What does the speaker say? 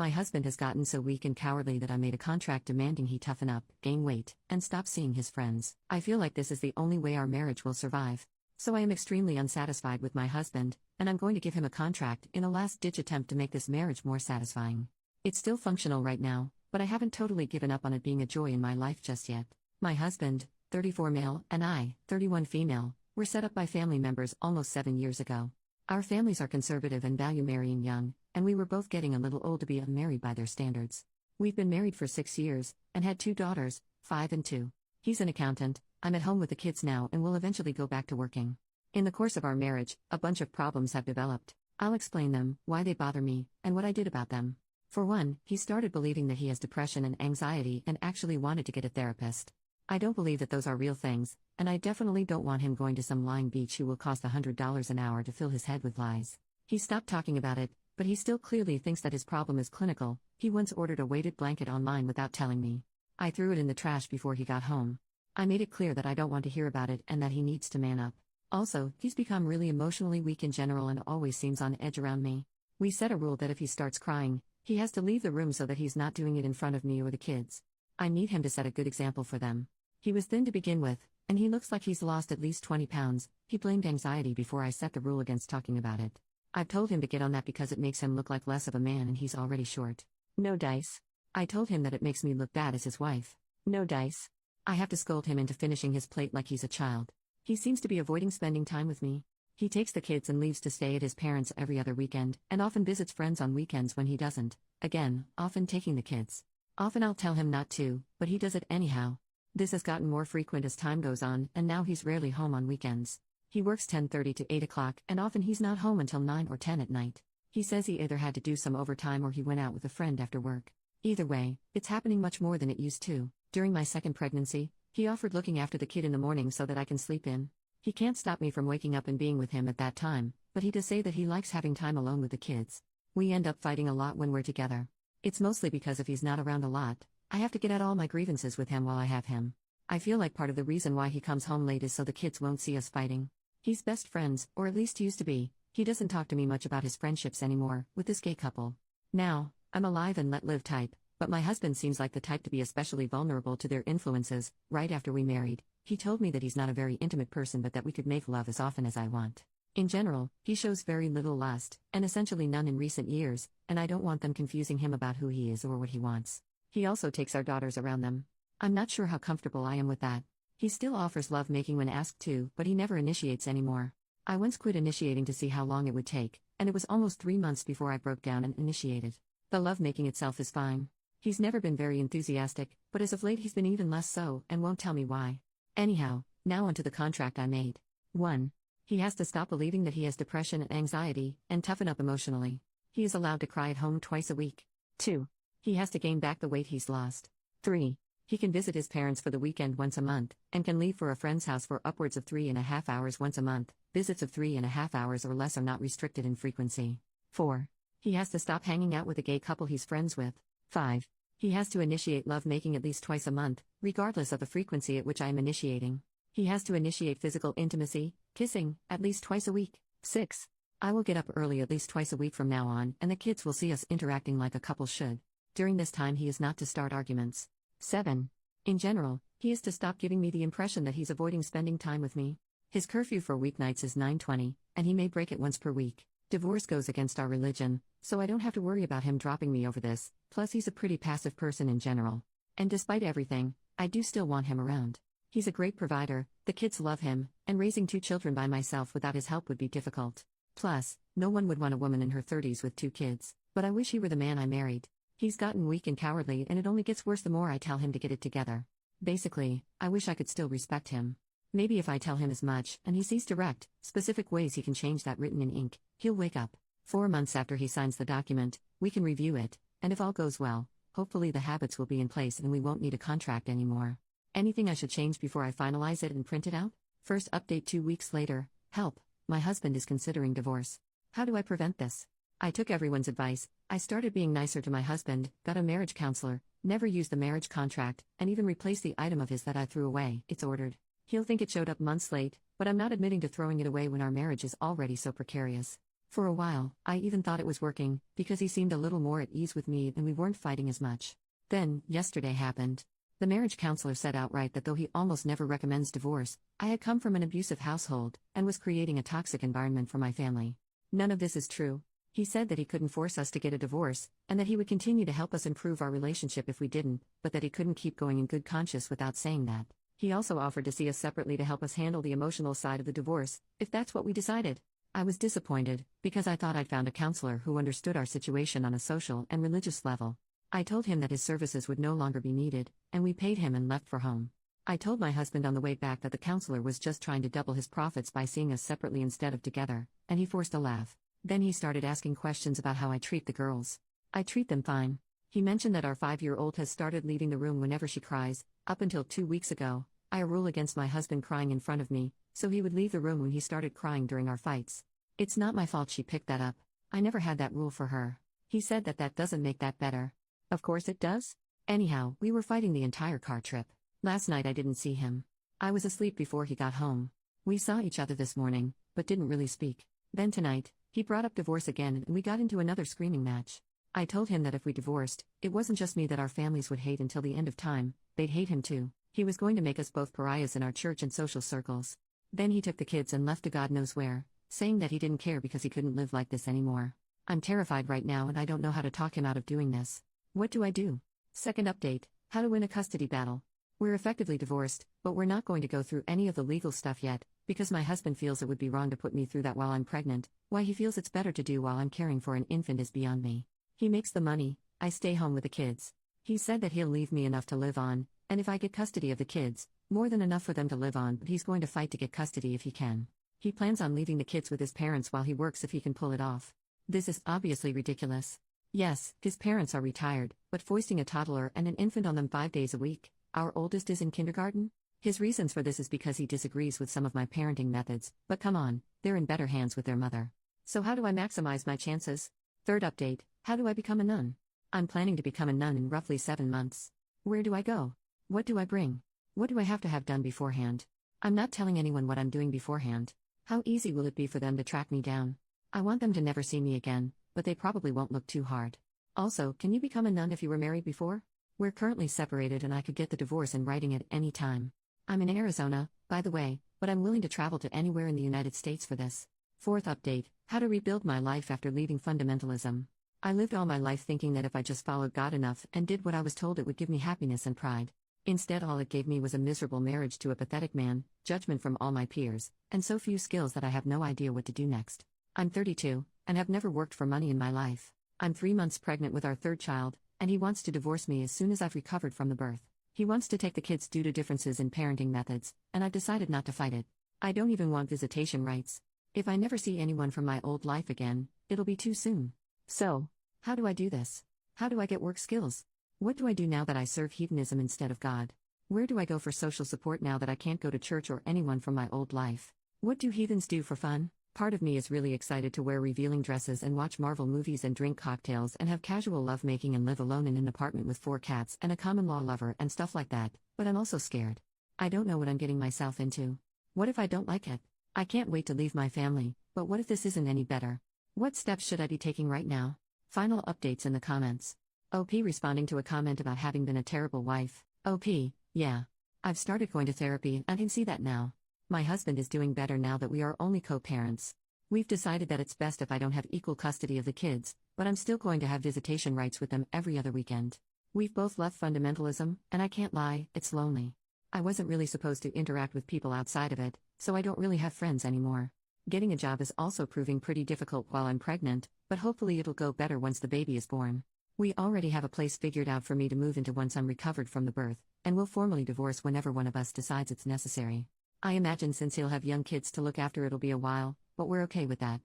My husband has gotten so weak and cowardly that I made a contract demanding he toughen up, gain weight, and stop seeing his friends. I feel like this is the only way our marriage will survive. So I am extremely unsatisfied with my husband, and I'm going to give him a contract in a last-ditch attempt to make this marriage more satisfying. It's still functional right now, but I haven't totally given up on it being a joy in my life just yet. My husband, 34 male, and I, 31 female, were set up by family members almost 7 years ago. Our families are conservative and value marrying young, and we were both getting a little old to be unmarried by their standards. We've been married for 6 years, and had 2 daughters, 5 and 2. He's an accountant, I'm at home with the kids now and will eventually go back to working. In the course of our marriage, a bunch of problems have developed. I'll explain them, why they bother me, and what I did about them. For one, he started believing that he has depression and anxiety and actually wanted to get a therapist. I don't believe that those are real things, and I definitely don't want him going to some lying beach who will cost $100 an hour to fill his head with lies. He stopped talking about it, but he still clearly thinks that his problem is clinical. He once ordered a weighted blanket online without telling me. I threw it in the trash before he got home. I made it clear that I don't want to hear about it and that he needs to man up. Also, he's become really emotionally weak in general and always seems on edge around me. We set a rule that if he starts crying, he has to leave the room so that he's not doing it in front of me or the kids. I need him to set a good example for them. He was thin to begin with, and he looks like he's lost at least 20 pounds. He blamed anxiety before I set the rule against talking about it. I've told him to get on that because it makes him look like less of a man and he's already short. No dice. I told him that it makes me look bad as his wife. No dice. I have to scold him into finishing his plate like he's a child. He seems to be avoiding spending time with me. He takes the kids and leaves to stay at his parents' every other weekend, and often visits friends on weekends when he doesn't. Again, often taking the kids. Often I'll tell him not to, but he does it anyhow. This has gotten more frequent as time goes on, and now he's rarely home on weekends. He works 10:30 to 8 o'clock, and often he's not home until 9 or 10 at night. He says he either had to do some overtime or he went out with a friend after work. Either way, it's happening much more than it used to. During my second pregnancy, he offered looking after the kid in the morning so that I can sleep in. He can't stop me from waking up and being with him at that time, but he does say that he likes having time alone with the kids. We end up fighting a lot when we're together. It's mostly because if he's not around a lot, I have to get at all my grievances with him while I have him. I feel like part of the reason why he comes home late is so the kids won't see us fighting. He's best friends, or at least used to be. He doesn't talk to me much about his friendships anymore, with this gay couple. Now, I'm a live and let live type, but my husband seems like the type to be especially vulnerable to their influences. Right after we married, he told me that he's not a very intimate person but that we could make love as often as I want. In general, he shows very little lust, and essentially none in recent years, and I don't want them confusing him about who he is or what he wants. He also takes our daughters around them. I'm not sure how comfortable I am with that. He still offers lovemaking when asked to, but he never initiates anymore. I once quit initiating to see how long it would take, and it was almost 3 months before I broke down and initiated. The lovemaking itself is fine. He's never been very enthusiastic, but as of late he's been even less so, and won't tell me why. Anyhow, now onto the contract I made. 1. He has to stop believing that he has depression and anxiety, and toughen up emotionally. He is allowed to cry at home twice a week. 2. He has to gain back the weight he's lost. 3. He can visit his parents for the weekend once a month, and can leave for a friend's house for upwards of 3.5 hours once a month. Visits of 3.5 hours or less are not restricted in frequency. 4. He has to stop hanging out with a gay couple he's friends with. 5. He has to initiate lovemaking at least twice a month, regardless of the frequency at which I am initiating. He has to initiate physical intimacy, kissing, at least twice a week. 6. I will get up early at least twice a week from now on, and the kids will see us interacting like a couple should. During this time he is not to start arguments. 7. In general, he is to stop giving me the impression that he's avoiding spending time with me. His curfew for weeknights is 9:20, and he may break it once per week. Divorce goes against our religion, so I don't have to worry about him dropping me over this, plus he's a pretty passive person in general. And despite everything, I do still want him around. He's a great provider, the kids love him, and raising 2 children by myself without his help would be difficult. Plus, no one would want a woman in her 30s with 2 kids, but I wish he were the man I married. He's gotten weak and cowardly and it only gets worse the more I tell him to get it together. Basically, I wish I could still respect him. Maybe if I tell him as much, and he sees direct, specific ways he can change that written in ink, he'll wake up. 4 months after he signs the document, we can review it, and if all goes well, hopefully the habits will be in place and we won't need a contract anymore. Anything I should change before I finalize it and print it out? First update 2 weeks later. Help, my husband is considering divorce. How do I prevent this? I took everyone's advice. I started being nicer to my husband, got a marriage counselor, never used the marriage contract, and even replaced the item of his that I threw away. It's ordered. He'll think it showed up months late, but I'm not admitting to throwing it away when our marriage is already so precarious. For a while, I even thought it was working, because he seemed a little more at ease with me and we weren't fighting as much. Then, yesterday happened. The marriage counselor said outright that though he almost never recommends divorce, I had come from an abusive household and was creating a toxic environment for my family. None of this is true. He said that he couldn't force us to get a divorce, and that he would continue to help us improve our relationship if we didn't, but that he couldn't keep going in good conscience without saying that. He also offered to see us separately to help us handle the emotional side of the divorce, if that's what we decided. I was disappointed, because I thought I'd found a counselor who understood our situation on a social and religious level. I told him that his services would no longer be needed, and we paid him and left for home. I told my husband on the way back that the counselor was just trying to double his profits by seeing us separately instead of together, and he forced a laugh. Then he started asking questions about how I treat the girls. I treat them fine. He mentioned that our 5-year-old has started leaving the room whenever she cries. Up until 2 weeks ago, I had a rule against my husband crying in front of me, so he would leave the room when he started crying during our fights. It's not my fault she picked that up. I never had that rule for her. He said that doesn't make that better. Of course it does. Anyhow, we were fighting the entire car trip. Last night I didn't see him. I was asleep before he got home. We saw each other this morning, but didn't really speak. Then tonight, he brought up divorce again and we got into another screaming match. I told him that if we divorced, it wasn't just me that our families would hate until the end of time, they'd hate him too. He was going to make us both pariahs in our church and social circles. Then he took the kids and left to God knows where, saying that he didn't care because he couldn't live like this anymore. I'm terrified right now and I don't know how to talk him out of doing this. What do I do? Second update, how to win a custody battle. We're effectively divorced, but we're not going to go through any of the legal stuff yet, because my husband feels it would be wrong to put me through that while I'm pregnant. Why he feels it's better to do while I'm caring for an infant is beyond me. He makes the money, I stay home with the kids. He said that he'll leave me enough to live on, and if I get custody of the kids, more than enough for them to live on, but he's going to fight to get custody if he can. He plans on leaving the kids with his parents while he works if he can pull it off. This is obviously ridiculous. Yes, his parents are retired, but foisting a toddler and an infant on them 5 days a week. Our oldest is in kindergarten. His reasons for this is because he disagrees with some of my parenting methods, but come on, they're in better hands with their mother. So how do I maximize my chances? Third update, how do I become a nun? I'm planning to become a nun in roughly 7 months. Where do I go? What do I bring? What do I have to have done beforehand? I'm not telling anyone what I'm doing beforehand. How easy will it be for them to track me down? I want them to never see me again, but they probably won't look too hard. Also, can you become a nun if you were married before? We're currently separated and I could get the divorce in writing at any time. I'm in Arizona, by the way, but I'm willing to travel to anywhere in the United States for this. Fourth update, how to rebuild my life after leaving fundamentalism. I lived all my life thinking that if I just followed God enough and did what I was told, it would give me happiness and pride. Instead, all it gave me was a miserable marriage to a pathetic man, judgment from all my peers, and so few skills that I have no idea what to do next. I'm 32, and have never worked for money in my life. I'm 3 months pregnant with our third child, and he wants to divorce me as soon as I've recovered from the birth. He wants to take the kids due to differences in parenting methods, and I've decided not to fight it. I don't even want visitation rights. If I never see anyone from my old life again, it'll be too soon. So, how do I do this? How do I get work skills? What do I do now that I serve hedonism instead of God? Where do I go for social support now that I can't go to church or anyone from my old life? What do heathens do for fun? Part of me is really excited to wear revealing dresses and watch Marvel movies and drink cocktails and have casual lovemaking and live alone in an apartment with 4 cats and a common-law lover and stuff like that, but I'm also scared. I don't know what I'm getting myself into. What if I don't like it? I can't wait to leave my family, but what if this isn't any better? What steps should I be taking right now? Final updates in the comments. OP responding to a comment about having been a terrible wife. OP, yeah. I've started going to therapy and I can see that now. My husband is doing better now that we are only co-parents. We've decided that it's best if I don't have equal custody of the kids, but I'm still going to have visitation rights with them every other weekend. We've both left fundamentalism, and I can't lie, it's lonely. I wasn't really supposed to interact with people outside of it, so I don't really have friends anymore. Getting a job is also proving pretty difficult while I'm pregnant, but hopefully it'll go better once the baby is born. We already have a place figured out for me to move into once I'm recovered from the birth, and we'll formally divorce whenever one of us decides it's necessary. I imagine since he'll have young kids to look after, it'll be a while, but we're okay with that.